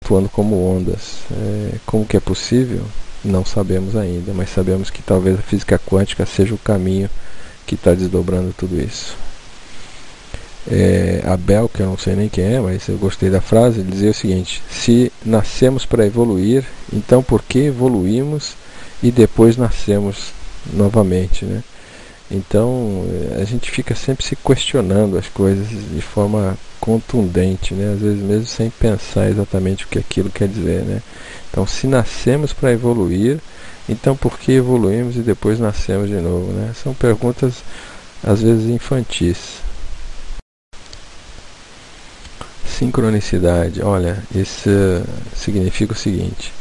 atuando como ondas. Como que é possível? Não sabemos ainda, mas sabemos que talvez a física quântica seja o caminho que está desdobrando tudo isso. Abel, que eu não sei nem quem é, mas eu gostei da frase, ele dizia o seguinte: se nascemos para evoluir, então por que evoluímos e depois nascemos novamente, né? Então a gente fica sempre se questionando as coisas de forma contundente, né? Às vezes mesmo sem pensar exatamente o que aquilo quer dizer, né? Então, se nascemos para evoluir, então por que evoluímos e depois nascemos de novo, né? São perguntas às vezes infantis. Sincronicidade, olha, isso significa o seguinte: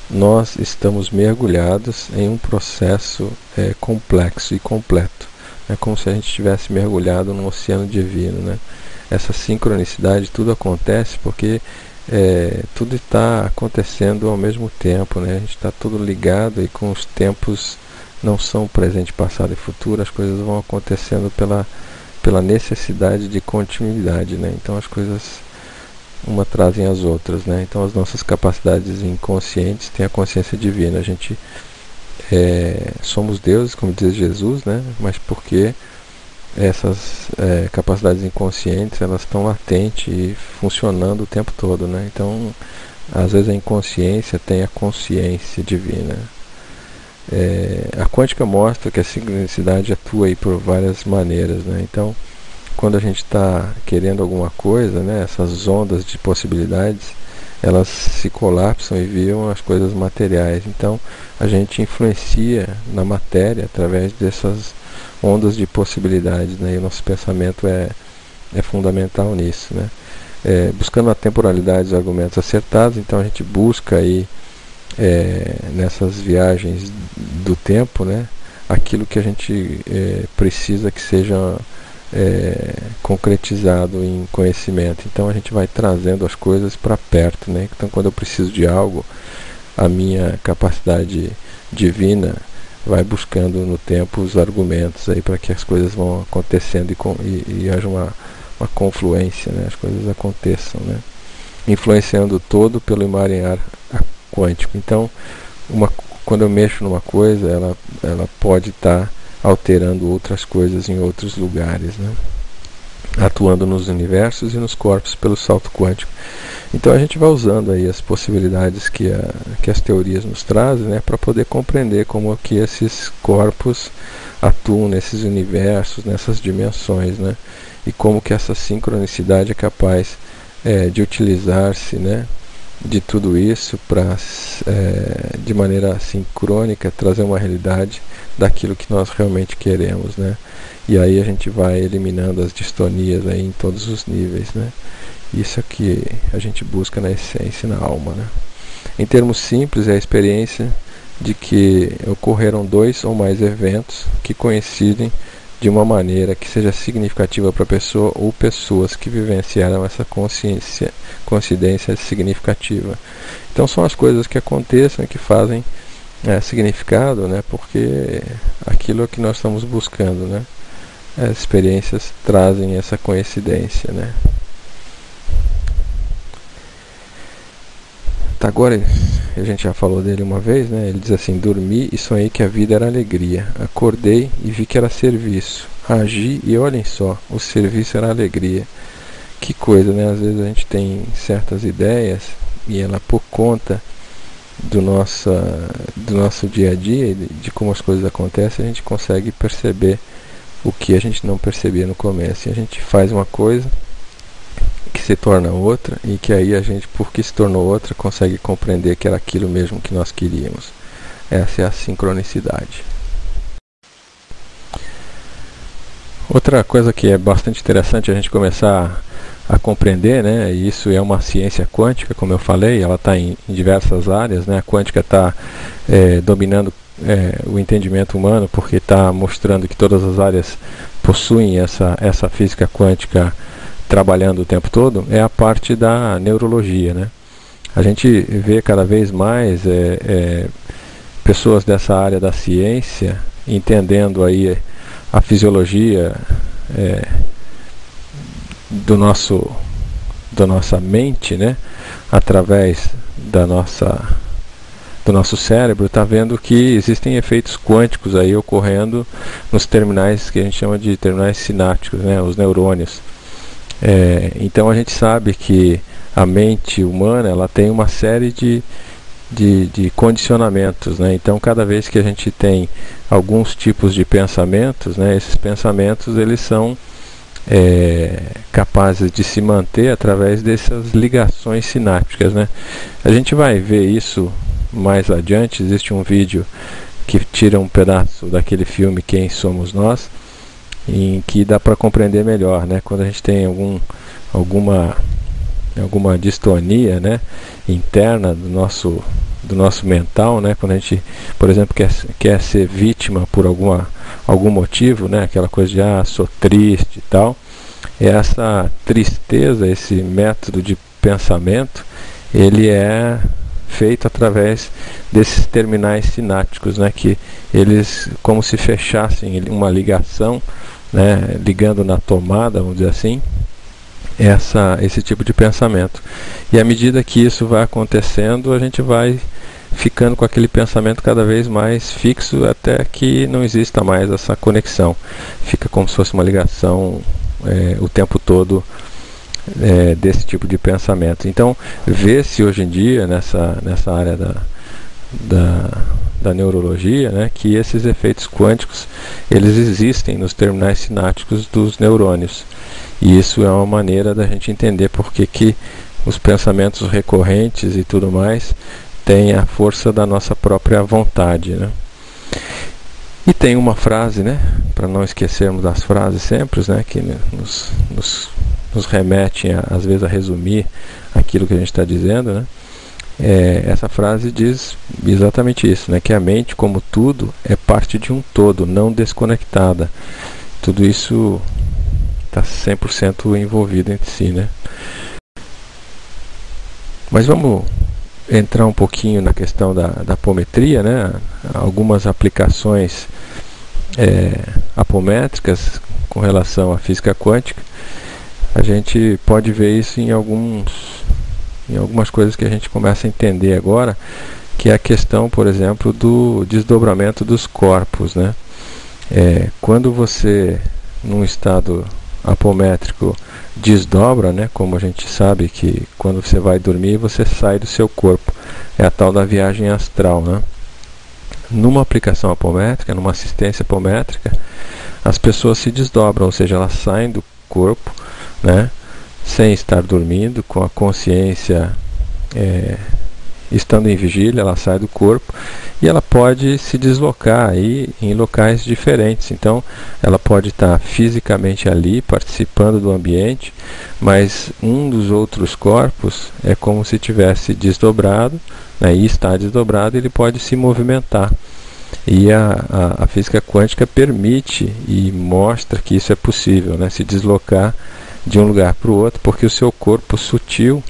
nós estamos mergulhados em um processo complexo e completo. É como se a gente estivesse mergulhado num oceano divino, né? Essa sincronicidade, tudo acontece porque tudo está acontecendo ao mesmo tempo, né? A gente está tudo ligado e com os tempos não são presente, passado e futuro, as coisas vão acontecendo pela necessidade de continuidade, né? Então as coisas uma trazem as outras, né? Então as nossas capacidades inconscientes têm a consciência divina. A gente somos deuses, como diz Jesus, né? Mas porque essas capacidades inconscientes elas estão latentes e funcionando o tempo todo, né? Então às vezes a inconsciência tem a consciência divina. A quântica mostra que a sincronicidade atua aí por várias maneiras, né? Então quando a gente está querendo alguma coisa, né, essas ondas de possibilidades, elas se colapsam e viram as coisas materiais. Então a gente influencia na matéria através dessas ondas de possibilidades, né, e o nosso pensamento é fundamental nisso, né. Buscando a temporalidade dos argumentos acertados, então a gente busca aí nessas viagens do tempo, né, aquilo que a gente precisa que seja concretizado em conhecimento. Então a gente vai trazendo as coisas para perto, né? Então quando eu preciso de algo, a minha capacidade divina vai buscando no tempo os argumentos aí para que as coisas vão acontecendo e haja uma confluência, né? As coisas aconteçam, né? Influenciando todo pelo emaranhar quântico. Então quando eu mexo numa coisa, ela pode estar alterando outras coisas em outros lugares, né? Atuando nos universos e nos corpos pelo salto quântico. Então a gente vai usando aí as possibilidades que as teorias nos trazem, né, para poder compreender como que esses corpos atuam nesses universos, nessas dimensões, né, e como que essa sincronicidade é capaz de utilizar-se, né, de tudo isso para de maneira sincrônica trazer uma realidade daquilo que nós realmente queremos, né? E aí a gente vai eliminando as distonias aí em todos os níveis, né? Isso é que a gente busca na essência, na alma, né? Em termos simples, é a experiência de que ocorreram dois ou mais eventos que coincidem de uma maneira que seja significativa para a pessoa ou pessoas que vivenciaram essa coincidência significativa. Então são as coisas que acontecem que fazem significado, né? Porque aquilo é que nós estamos buscando, né? As experiências trazem essa coincidência, né? Agora a gente já falou dele uma vez, né? Ele diz assim: dormi e sonhei que a vida era alegria. Acordei e vi que era serviço. Agi e olhem só, o serviço era alegria. Que coisa, né? Às vezes a gente tem certas ideias e ela, por conta do nosso dia a dia, de como as coisas acontecem, a gente consegue perceber o que a gente não percebia no começo. E a gente faz uma coisa que se torna outra, e que aí a gente, porque se tornou outra, consegue compreender que era aquilo mesmo que nós queríamos. Essa é a sincronicidade. Outra coisa que é bastante interessante a gente começar a compreender, né, e isso é uma ciência quântica, como eu falei, ela está em diversas áreas, né, a quântica está dominando o entendimento humano, porque está mostrando que todas as áreas possuem essa física quântica trabalhando o tempo todo, é a parte da neurologia, né? A gente vê cada vez mais pessoas dessa área da ciência entendendo aí a fisiologia do nosso da nossa mente, né, através do nosso cérebro, está vendo que existem efeitos quânticos aí ocorrendo nos terminais que a gente chama de terminais sinápticos, né, os neurônios. Então a gente sabe que a mente humana ela tem uma série de condicionamentos, né? Então cada vez que a gente tem alguns tipos de pensamentos, né, esses pensamentos eles são capazes de se manter através dessas ligações sinápticas, né? A gente vai ver isso mais adiante. Existe um vídeo que tira um pedaço daquele filme Quem Somos Nós, em que dá para compreender melhor, né? Quando a gente tem alguma distonia, né, interna do nosso mental, né? Quando a gente, por exemplo, quer ser vítima por algum motivo, né? Aquela coisa de sou triste e tal. Essa tristeza, esse método de pensamento, ele é feito através desses terminais sinápticos, né, que eles como se fechassem uma ligação, né, ligando na tomada, vamos dizer assim, esse tipo de pensamento. E à medida que isso vai acontecendo, a gente vai ficando com aquele pensamento cada vez mais fixo até que não exista mais essa conexão. Fica como se fosse uma ligação o tempo todo desse tipo de pensamento. Então, vê-se hoje em dia nessa área da neurologia, né, que esses efeitos quânticos eles existem nos terminais sinápticos dos neurônios. E isso é uma maneira da gente entender por que os pensamentos recorrentes e tudo mais têm a força da nossa própria vontade, né? E tem uma frase, né, para não esquecermos das frases sempre, né, que nos remetem às vezes a resumir aquilo que a gente está dizendo, né? Essa frase diz exatamente isso, né, que a mente, como tudo, é parte de um todo, não desconectada. Tudo isso está 100% envolvido entre si, né? Mas vamos entrar um pouquinho na questão da apometria, né? Algumas aplicações apométricas com relação à física quântica. A gente pode ver isso em algumas coisas que a gente começa a entender agora, que é a questão, por exemplo, do desdobramento dos corpos, né? Quando você, num estado apométrico, desdobra, né? Como a gente sabe que quando você vai dormir, você sai do seu corpo. É a tal da viagem astral, né? Numa aplicação apométrica, numa assistência apométrica, as pessoas se desdobram, ou seja, elas saem do corpo, né, sem estar dormindo, com a consciência estando em vigília, ela sai do corpo e ela pode se deslocar aí em locais diferentes. Então ela pode estar fisicamente ali participando do ambiente, mas um dos outros corpos é como se tivesse desdobrado, né, e está desdobrado, ele pode se movimentar. E a física quântica permite e mostra que isso é possível, né, se deslocar de um lugar para o outro, porque o seu corpo sutil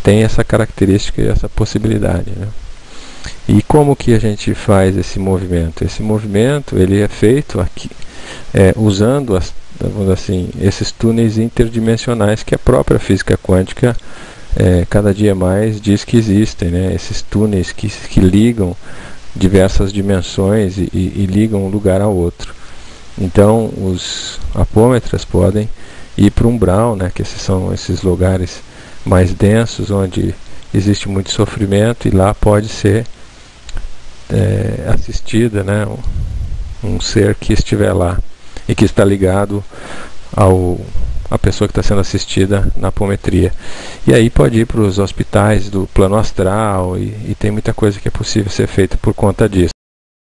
tem essa característica e essa possibilidade, né? E como que a gente faz esse movimento? Esse movimento ele é feito aqui, usando vamos assim, esses túneis interdimensionais que a própria física quântica cada dia mais diz que existem, né? Esses túneis que ligam diversas dimensões e ligam um lugar ao outro. Então os apômetras podem ir para o umbral, né, que são esses lugares mais densos, onde existe muito sofrimento, e lá pode ser assistida, né, um ser que estiver lá e que está ligado a pessoa que está sendo assistida na apometria. E aí pode ir para os hospitais do plano astral, e tem muita coisa que é possível ser feita por conta disso.